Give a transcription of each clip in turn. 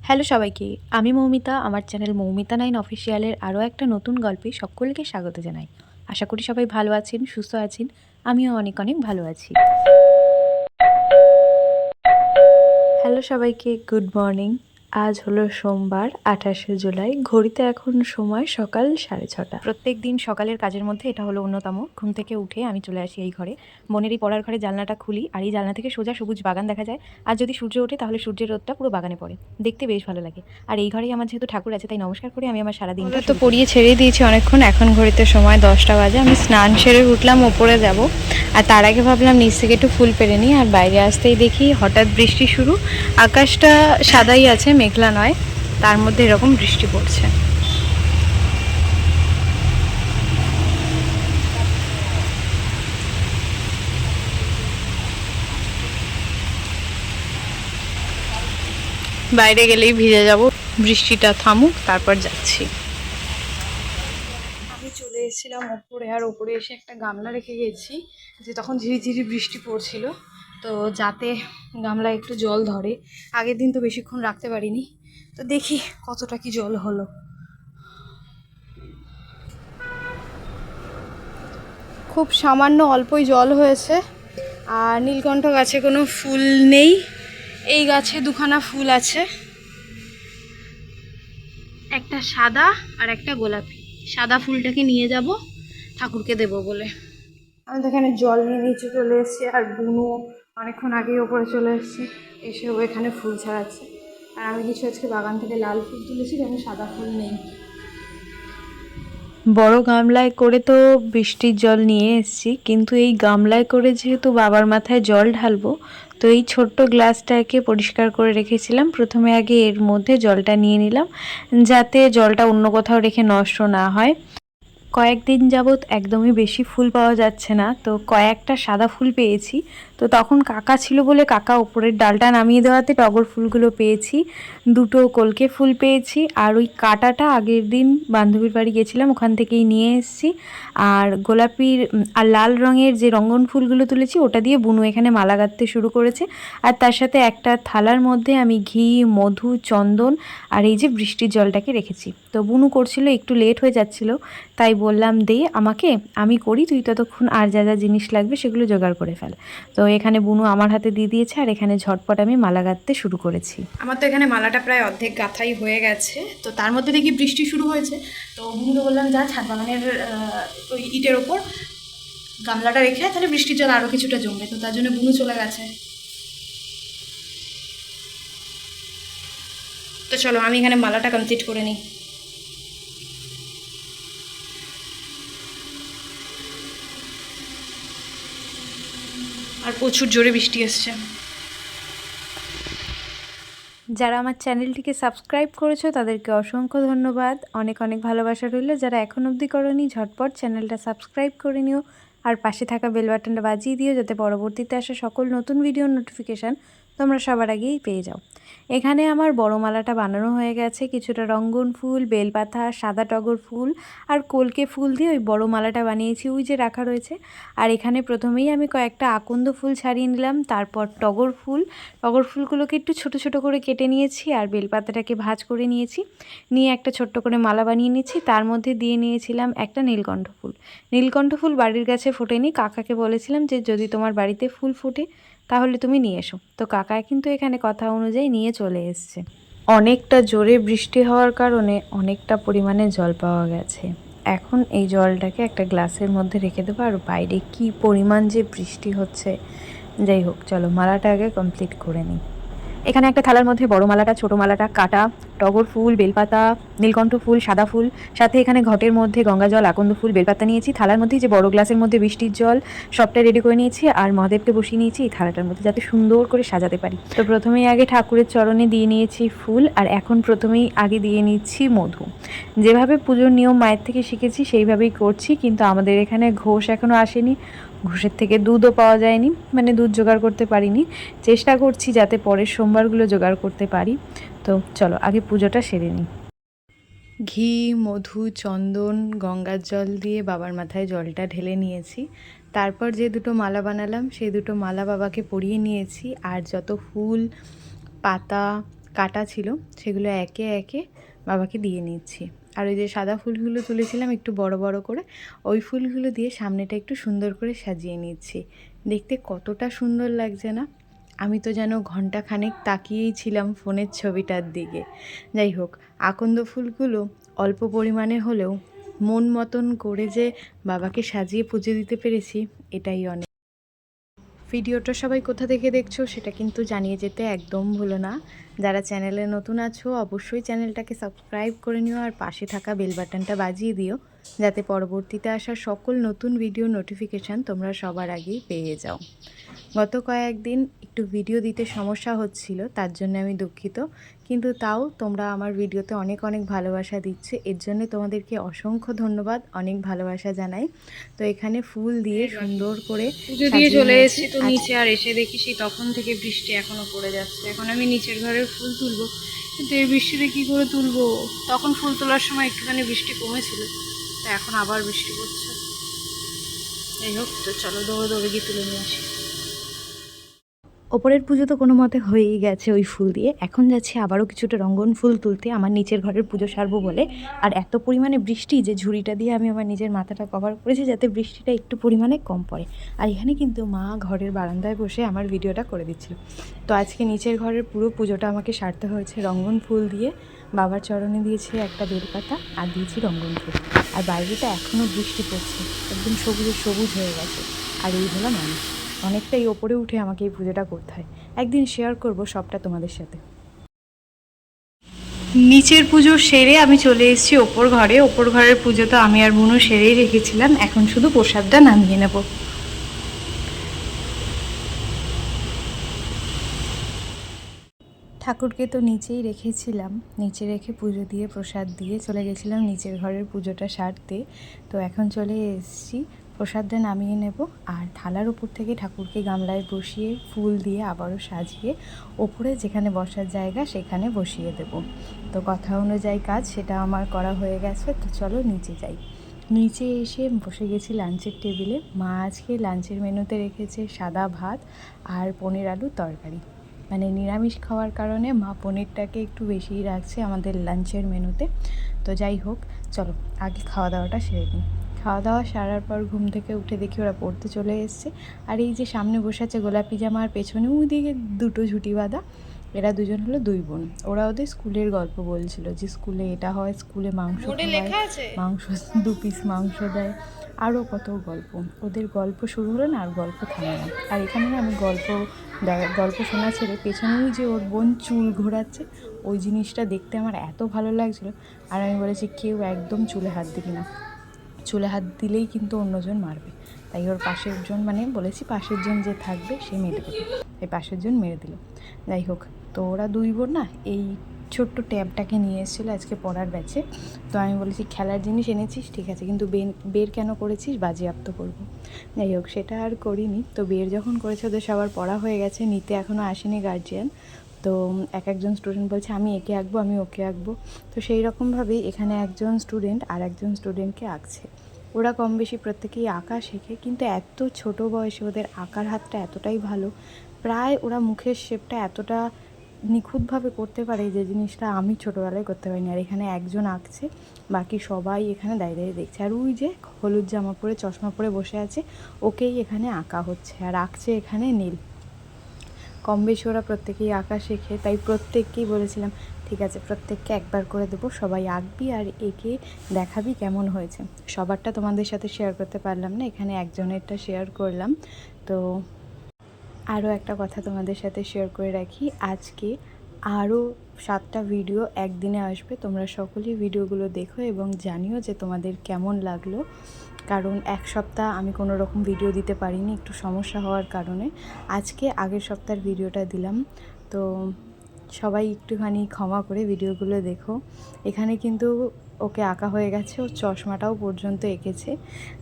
Hello সবাইকে, আমি মৌমিতা। আমার চ্যানেল মৌমিতা 9 অফিসিয়ালের আরও একটা নতুন গল্পে সকলকে স্বাগত জানাই। আশা করি সবাই ভালো আছেন, সুস্থ আছেন। আমিও অনেক অনেক ভালো আছি। হ্যালো সবাইকে, গুড মর্নিং। আজ হলো সোমবার 28শে জুলাই। ঘড়িতে এখন সময় সকাল 6:30। প্রত্যেক দিন সকালের কাজের মধ্যে এটা হলো অন্যতম। ঘুম থেকে উঠে আমি চলে আসি এই ঘরে। বোনের এই পড়ার ঘরে জানলাটা খুলি, আর এই জানলা থেকে সোজা সবুজ বাগান দেখা যায়। আর যদি সূর্য ওঠে তাহলে সূর্যের রোদটা পুরো বাগানে পড়ে, দেখতে বেশ ভালো লাগে। আর এই ঘরেই আমার যেহেতু ঠাকুর আছে, তাই নমস্কার করে আমি আমার সারাদিনটা তো পড়িয়ে ছেড়ে দিয়েছি অনেকক্ষণ। এখন ঘড়িতে সময় 10টা বাজে। আমি স্নান সেরে উঠলাম, ওপরে যাব। আর তার আগে ভাবলাম নিচ থেকে একটু ফুল পেরে নিই। আর বাইরে আসতেই দেখি হঠাৎ বৃষ্টি শুরু। আকাশটা সাদাই আছে, মেঘলা নয়, তার মধ্যে এরকম বৃষ্টি পড়ছে। বাইরে গেলেই ভিজে যাব, বৃষ্টিটা থামুক তারপর যাচ্ছি। আমি চলে এসেছিলাম ওপরে, আর ওপরে এসে একটা গামলা রেখে গেছি, যে তখন ঝিরিঝিরি বৃষ্টি পড়ছিল, তো যাতে গামলায় একটু জল ধরে। আগের দিন তো বেশিক্ষণ রাখতে পারিনি, তো দেখি কতটা কি জল হলো। খুব সামান্য অল্পই জল হয়েছে। আর নীলকণ্ঠ গাছে কোনো ফুল নেই, এই গাছে দুখানা ফুল আছে, একটা সাদা আর একটা গোলাপি। সাদা ফুলটাকে নিয়ে যাব ঠাকুরকে দেব বলে। আমি তো এখানে জল নিয়ে নিচে চলে এসেছি, আর বুনু অনেকক্ষণ আগেই ওপরে চলে এসেছে, এসেও এখানে ফুল ছাড়াচ্ছে। আর আমি কিছু আজকে বাগান থেকে লাল ফুল তুলেছি, যেন সাদা ফুল নেই। বড় গামলায় করে তো বৃষ্টির জল নিয়ে এসেছি, কিন্তু এই গামলায় করে যেহেতু বাবার মাথায় জল ঢালবো, তো এই ছোট্ট গ্লাসটাকে পরিষ্কার করে রেখেছিলাম। প্রথমে আগে এর মধ্যে জলটা নিয়ে নিলাম, যাতে জলটা অন্য কোথাও রেখে নষ্ট না হয়। কয়েকদিন যাবৎ একদমই বেশি ফুল পাওয়া যাচ্ছে না, তো কয়েকটা সাদা ফুল পেয়েছি। তো তখন কাকা ছিল বলে কাকা ওপরের ডালটা নামিয়ে দেওয়াতে টগর ফুলগুলো পেয়েছি, দুটো কলকে ফুল পেয়েছি। আর ওই কাঁটাটা আগের দিন বান্ধবীর বাড়ি গেছিলাম, ওখান থেকেই নিয়ে এসেছি। আর গোলাপির আর লাল রঙের যে রঙ্গন ফুলগুলো তুলেছি, ওটা দিয়ে বুনু এখানে মালা গাঁথতে শুরু করেছে। আর তার সাথে একটা থালার মধ্যে আমি ঘি, মধু, চন্দন আর এই যে বৃষ্টির জলটাকে রেখেছি। তো বুনু করছিল, একটু লেট হয়ে যাচ্ছিল, তাই বললাম দে আমাকে, আমি করি, তুই ততক্ষণ আর যা যা জিনিস লাগবে সেগুলো জোগাড় করে ফেল। তো এখানে বুনু আমার হাতে দিয়ে দিয়েছে, আর এখানে ঝটপট আমি মালা গাঁথতে শুরু করেছি। আমার তো এখানে মালাটা প্রায় অর্ধেক গাঁথাই হয়ে গেছে, তো তার মধ্যে দেখি বৃষ্টি শুরু হয়েছে। তো বুনুকে বললাম যা ছাদ বাগানের ওই ইটের ওপর গামলাটা রেখে, তাহলে বৃষ্টির জল আরও কিছুটা জমবে। তো তার জন্য বুনু চলে গেছে। তো চলো আমি এখানে মালাটা কমপ্লিট করে নিই। আর প্রচুর জোরে বৃষ্টি আসছে। যারা আমার চ্যানেলটিকে সাবস্ক্রাইব করেছো তাদেরকে অসংখ্য ধন্যবাদ, অনেক অনেক ভালোবাসা রইল। যারা এখন অবধি করোনি, ঝটপট চ্যানেলটা সাবস্ক্রাইব করে নিও, আর পাশে থাকা বেল বাটনটা বাজিয়ে দিও, যাতে পরবর্তীতে আসা সকল নতুন ভিডিওর নোটিফিকেশান তোমরা সবার আগেই পেয়ে যাও। এখানে আমার বড় মালাটা বানানো হয়ে গেছে, কিছুটা রঙ্গন ফুল, বেলপাতা, সাদা টগর ফুল আর কলকে ফুল দিয়ে ওই বড় মালাটা বানিয়েছি, ওই যে রাখা রয়েছে। আর এখানে প্রথমেই আমি কয়েকটা আকন্দ ফুল ছাড়িয়ে নিলাম, তারপর টগর ফুলগুলোকে একটু ছোট ছোট করে কেটে নিয়েছি, আর বেলপাতাটাকে ভাঁজ করে নিয়েছি, নিয়ে একটা ছোট্ট করে মালা বানিয়ে নিয়েছি। তার মধ্যে দিয়ে নিয়েছিলাম একটা নীলকণ্ঠ ফুল বাড়ির গাছে ফোটেনি, কাকাকে বলেছিলাম যে যদি তোমার বাড়িতে ফুল ফোটে তাহলে তুমি নিয়ে এসো। তো কাকা কিন্তু এখানে কথা অনুযায়ী নিয়ে চলে এসছে। অনেকটা জোরে বৃষ্টি হওয়ার কারণে অনেকটা পরিমাণে জল পাওয়া গেছে। এখন এই জলটাকে একটা গ্লাসের মধ্যে রেখে দেবো। আর বাইরে কি পরিমাণ যে বৃষ্টি হচ্ছে, যাই হোক চলো মালাটা আগে কমপ্লিট করে নিই। এখানে একটা থালার মধ্যে বড় মালাটা, ছোট মালাটা, কাটা, টগর ফুল, বেলপাতা, নীলকণ্ঠ ফুল, সাদা ফুল, সাথে এখানে ঘটের মধ্যে গঙ্গা জল, আকন্দ ফুল, বেলপাতা নিয়েছি। থালার মধ্যে যে বড় গ্লাসের মধ্যে বৃষ্টির জল, সবটা রেডি করে নিয়েছি। আর মহাদেবকে বসিয়ে নিয়েছি এই থালাটার মধ্যে, যাতে সুন্দর করে সাজাতে পারি। তো প্রথমেই আগে ঠাকুরের চরণে দিয়ে নিয়েছি ফুল, আর এখন প্রথমেই আগে দিয়ে নিচ্ছি মধু। যেভাবে পুজোর নিয়ম মায়ের থেকে শিখেছি সেইভাবেই করছি, কিন্তু আমাদের এখানে ঘোষ এখনও আসেনি, ঘোষের থেকে দুধও পাওয়া যায়নি, মানে দুধ জোগাড় করতে পারিনি। চেষ্টা করছি যাতে পরের সোমবারগুলো জোগাড় করতে পারি। তো চলো আগে পুজোটা সেরে নিই। ঘি, মধু, চন্দন, গঙ্গার জল দিয়ে বাবার মাথায় জলটা ঢেলে নিয়েছি। তারপর যে দুটো মালা বানালাম সেই দুটো মালা বাবাকে পরিয়ে নিয়েছি। আর যত ফুল, পাতা, কাটা ছিল সেগুলো একে একে বাবাকে দিয়ে নিচ্ছি। আর ওই যে সাদা ফুলগুলো তুলেছিলাম একটু বড় বড় করে, ওই ফুলগুলো দিয়ে সামনেটা একটু সুন্দর করে সাজিয়ে নিচ্ছি। দেখতে কতটা সুন্দর লাগছে না? আমি তো যেন ঘণ্টাখানেক তাকিয়েই ছিলাম ফোনের ছবিটার দিকে। যাই হোক, আকন্দ ফুলগুলো অল্প পরিমাণে হলেও মন মতন করে যে বাবাকে সাজিয়ে পুজো দিতে পেরেছি, এটাই অনেক। ভিডিওটা সবাই কোথা থেকে দেখছো সেটা কিন্তু জানিয়ে যেতে একদম ভুলো না। যারা চ্যানেলে নতুন আছো অবশ্যই চ্যানেলটাকে সাবস্ক্রাইব করে নিও, আর পাশে থাকা বেল বাটনটা বাজিয়ে দিও, যাতে পরবর্তীতে আসা সকল নতুন ভিডিও নোটিফিকেশান তোমরা সবার আগেই পেয়ে যাও। গত কয়েকদিন একটু ভিডিও দিতে সমস্যা হচ্ছিল, তার জন্য আমি দুঃখিত, কিন্তু তাও তোমরা আমার ভিডিওতে অনেক অনেক ভালোবাসা দিচ্ছে, এর জন্য তোমাদেরকে অসংখ্য ধন্যবাদ, অনেক ভালোবাসা জানাই। তো এখানে ফুল দিয়ে সুন্দর করে পুজো দিয়ে চলে এসেছি তো নিচে, আর এসে দেখি সেই তখন থেকে বৃষ্টি এখনো পড়ে যাচ্ছে। এখন আমি নিচের ঘরের ফুল তুলবো, কিন্তু এই বৃষ্টিতে কী করে তুলবো? তখন ফুল তোলার সময় একটুখানি বৃষ্টি কমেছিল, তো এখন আবার বৃষ্টি পড়ছে। যাই হোক, তো চলো দৌড়ে দৌড়ে গিয়ে তুলে নিয়ে আসি। ওপরের পুজো তো কোনো মতে হয়েই গেছে ওই ফুল দিয়ে, এখন যাচ্ছি আবারও কিছুটা রঙ্গন ফুল তুলতে আমার নিচের ঘরের পুজো সারবো বলে। আর এত পরিমাণে বৃষ্টি যে ঝুড়িটা দিয়ে আমি আমার নিজের মাথাটা কভার করেছি যাতে বৃষ্টিটা একটু পরিমাণে কম পড়ে। আর এখানে কিন্তু মা ঘরের বারান্দায় বসে আমার ভিডিওটা করে দিচ্ছিল। তো আজকে নিচের ঘরের পুরো পুজোটা আমাকে সারতে হয়েছে রঙ্গন ফুল দিয়ে। বাবার চরণে দিয়েছি একটা বেলপাতা আর দিয়েছি রঙ্গন ফুল। আর বাইরেটা এখনও বৃষ্টি পড়ছে, একদম সবুজে সবুজ হয়ে গেছে। আর এই হলো মানুষ, অনেকটাই ওপরে উঠে আমাকে এই পুজোটা করতে হয়। একদিন শেয়ার করব সবটা তোমাদের সাথে। নিচের পুজো সেরে আমি চলে এসেছি ওপর ঘরে। ওপর ঘরের পুজো তো আমি আর বুনু সেরেই রেখেছিলাম, এখন শুধু প্রসাদটা নামিয়ে নেব। ঠাকুরকে তো নিচেই রেখেছিলাম, নিচে রেখে পুজো দিয়ে প্রসাদ দিয়ে চলে গেছিলাম নিচের ঘরের পুজোটা সারতে। তো এখন চলে এসেছি প্রসাদটা নামিয়ে নেব, আর থালার উপর থেকে ঠাকুরকে গামলায় বসিয়ে ফুল দিয়ে আবারও সাজিয়ে ওপরে যেখানে বসার জায়গা সেখানে বসিয়ে দেব। তো কথা অনুযায়ী কাজ সেটা আমার করা হয়ে গেছে। তো চলো নিচে যাই। নিচে এসে বসে গেছি লাঞ্চের টেবিলে। মা আজকে লাঞ্চের মেনুতে রেখেছে সাদা ভাত আর পনির আলুর তরকারি। মানে নিরামিষ খাওয়ার কারণে মা পনিরটাকে একটু বেশিই রাখছে আমাদের লাঞ্চের মেনুতে। তো যাই হোক, চলো আগে খাওয়া দাওয়াটা সেরে নিই। খাওয়া দাওয়া সারার পর ঘুম থেকে উঠে দেখি ওরা পড়তে চলে এসছে। আর এই যে সামনে বসে আছে গোলাপি জামার পেছনে ওই দিকে দুটো ঝুঁটি বাঁধা, এরা দুজন হলো দুই বোন। ওরা ওদের স্কুলের গল্প বলছিল যে স্কুলে এটা হয়, স্কুলে মাংস খাওয়ায়, মাংস 2 পিস মাংস দেয়, আরও কত গল্প। ওদের গল্প শুরু হলো না আর গল্প থামে না। আর এখানে আমি গল্প শোনা ছেড়ে পেছনেই যে ওর বোন চুল ঘোরাচ্ছে, ওই জিনিসটা দেখতে আমার এত ভালো লাগছিলো। আর আমি বলেছি কেউ একদম চুলে হাত দিবি না, চুলে হাত দিলেই কিন্তু অন্যজন মারবে। তাই ওর পাশের জন, মানে বলেছি পাশের জন যে থাকবে সে মেরে দেবে, তাই পাশের জন মেরে দিল। যাই হোক, তো ওরা দুই বোন না এই ছোট্ট ট্যাবটাকে নিয়ে এসেছিলো আজকে পড়ার ব্যাচে। তো আমি বলেছি খেলার জিনিস এনেছিস ঠিক আছে, কিন্তু বের কেন করেছিস, বাজেয়াপ্ত করবো। যাই হোক, সেটা আর করিনি। তো বের যখন করেছে ওদের সবার পড়া হয়ে গেছে, নিতে এখনও আসেনি গার্জিয়ান। তো একজন স্টুডেন্ট বলছে আমি একে আঁকবো, আমি ওকে আঁকবো। তো সেই রকমভাবেই এখানে একজন স্টুডেন্ট আর একজন স্টুডেন্টকে আঁকছে। ওরা কম বেশি প্রত্যেকেই আঁকা শেখে, কিন্তু এত ছোট বয়সে ওদের আঁকার হাতটা এতটাই ভালো, প্রায় ওরা মুখের শেপটা এতটা নিখুঁতভাবে করতে পারে যে জিনিসটা আমি ছোটোবেলায় করতে পারিনি। আর এখানে একজন আঁকছে, বাকি সবাই এখানে দাঁড়িয়ে দাঁড়িয়ে দেখছে। আর ওই যে হলুদ জামা পরে চশমা পরে বসে আছে, ওকেই এখানে আঁকা হচ্ছে, আর আঁকছে এখানে নীল। কম বেশি ওরা প্রত্যেকেই আঁকা শেখে, তাই প্রত্যেককেই বলেছিলাম ঠিক আছে প্রত্যেককে একবার করে দেবো, সবাই আঁকবি আর এঁকে দেখাবি কেমন হয়েছে। সবারটা তোমাদের সাথে শেয়ার করতে পারলাম না, এখানে একজনেরটা শেয়ার করলাম। তো আরও একটা কথা তোমাদের সাথে শেয়ার করে রাখি, আজকে আরও 7টা ভিডিও একদিনে আসবে। তোমরা সকলেই ভিডিওগুলো দেখো এবং জানিও যে তোমাদের কেমন লাগলো। কারণ এক সপ্তাহ আমি কোনো রকম ভিডিও দিতে পারিনি একটু সমস্যা হওয়ার কারণে। আজকে আগের সপ্তাহের ভিডিওটা দিলাম, তো সবাই একটুখানি ক্ষমা করে ভিডিওগুলো দেখো। এখানে কিন্তু ওকে আঁকা হয়ে গেছে, ও চশমাটাও পর্যন্ত এঁকেছে।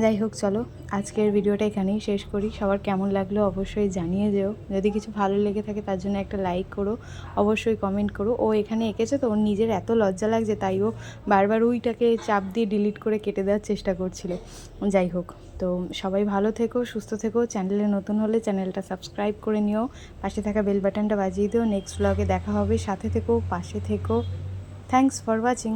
যাই হোক, চলো আজকের ভিডিওটা এখানেই শেষ করি। সবার কেমন লাগলো অবশ্যই জানিয়ে যেও। যদি কিছু ভালো লেগে থাকে তার জন্য একটা লাইক করো, অবশ্যই কমেন্ট করো। ও এখানে এঁকেছে তো ওর নিজের এত লজ্জা লাগছে, তাই ও বারবার ওইটাকে চাপ দিয়ে ডিলিট করে কেটে দেওয়ার চেষ্টা করছিল। যাই হোক, তো সবাই ভালো থেকো, সুস্থ থেকো। চ্যানেলে নতুন হলে চ্যানেলটা সাবস্ক্রাইব করে নিও, পাশে থাকা বেল বাটনটা বাজিয়ে দিও। নেক্সট ব্লগে দেখা হবে, সাথে থেকো, পাশে থেকো। Thanks for watching.